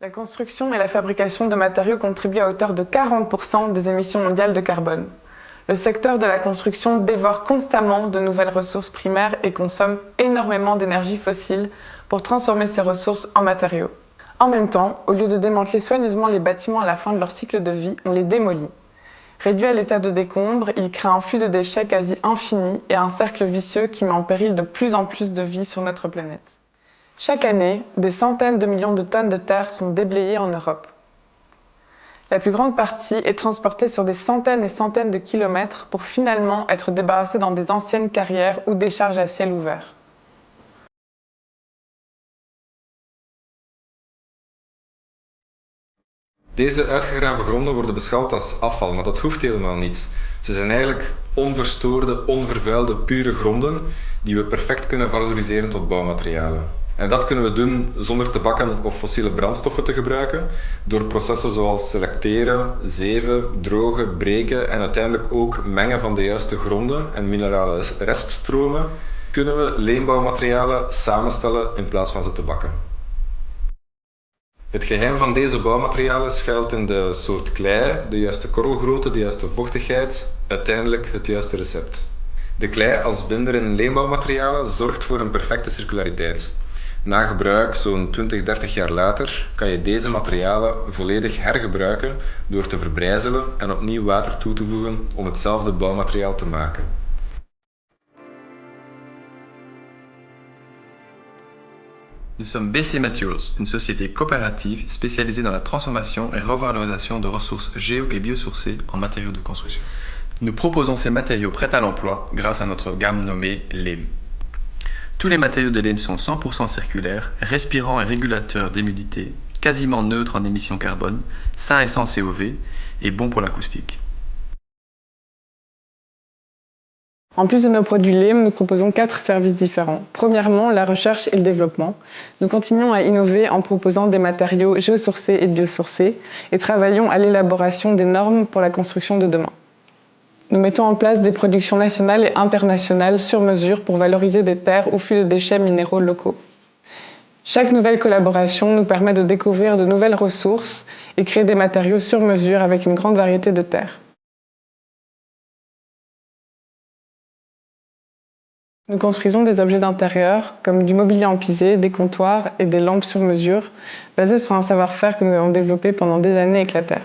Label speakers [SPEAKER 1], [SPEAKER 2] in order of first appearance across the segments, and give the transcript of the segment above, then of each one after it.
[SPEAKER 1] La construction et la fabrication de matériaux contribuent à hauteur de 40% des émissions mondiales de carbone. Le secteur de la construction dévore constamment de nouvelles ressources primaires et consomme énormément d'énergie fossile pour transformer ces ressources en matériaux. En même temps, au lieu de démanteler soigneusement les bâtiments à la fin de leur cycle de vie, on les démolit. Réduit à l'état de décombre, il crée un flux de déchets quasi infini et un cercle vicieux qui met en péril de plus en plus de vie sur notre planète. Chaque année, des centaines de millions de tonnes de terre sont déblayées en Europe. La plus grande partie est transportée sur des centaines et centaines de kilomètres pour finalement être débarrassée dans des anciennes carrières ou décharges à ciel ouvert.
[SPEAKER 2] Deze uitgegraven gronden worden beschouwd als afval, maar dat hoeft helemaal niet. Ze zijn eigenlijk onverstoorde, onvervuilde, pure gronden die we perfect kunnen valoriseren tot bouwmaterialen. En dat kunnen we doen zonder te bakken of fossiele brandstoffen te gebruiken, door processen zoals selecteren, zeven, drogen, breken en uiteindelijk ook mengen van de juiste gronden en minerale reststromen, kunnen we leenbouwmaterialen samenstellen in plaats van ze te bakken. Het geheim van deze bouwmaterialen schuilt in de soort klei, de juiste korrelgrootte, de juiste vochtigheid, uiteindelijk het juiste recept. De klei als binder in leenbouwmaterialen zorgt voor een perfecte circulariteit. Na gebruik, zo'n 20-30 jaar later, kan je deze materialen volledig hergebruiken door te verbrijzelen en opnieuw water toe te voegen om hetzelfde bouwmateriaal te maken.
[SPEAKER 3] Nous sommes BC Materials, une société coopérative spécialisée dans la transformation et revalorisation de ressources géo- et biosourcées en matériaux de construction. Nous proposons ces matériaux prêts à l'emploi grâce à notre gamme nommée LEM. Tous les matériaux de LEM sont 100% circulaires, respirants et régulateurs d'humidité, quasiment neutres en émissions carbone, sains et sans COV et bons pour l'acoustique.
[SPEAKER 1] En plus de nos produits LEM, nous proposons 4 services différents. Premièrement, la recherche et le développement. Nous continuons à innover en proposant des matériaux géosourcés et biosourcés et travaillons à l'élaboration des normes pour la construction de demain. Nous mettons en place des productions nationales et internationales sur mesure pour valoriser des terres ou flux de déchets minéraux locaux. Chaque nouvelle collaboration nous permet de découvrir de nouvelles ressources et créer des matériaux sur mesure avec une grande variété de terres. Nous construisons des objets d'intérieur, comme du mobilier emplisé, des comptoirs et des lampes sur mesure, basés sur un savoir-faire que nous avons développé pendant des années avec la terre.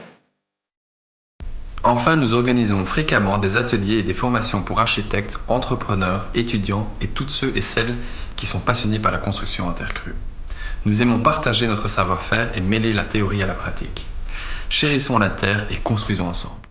[SPEAKER 3] Enfin, nous organisons fréquemment des ateliers et des formations pour architectes, entrepreneurs, étudiants et toutes ceux et celles qui sont passionnés par la construction en terre crue. Nous aimons partager notre savoir-faire et mêler la théorie à la pratique. Chérissons la terre et construisons ensemble.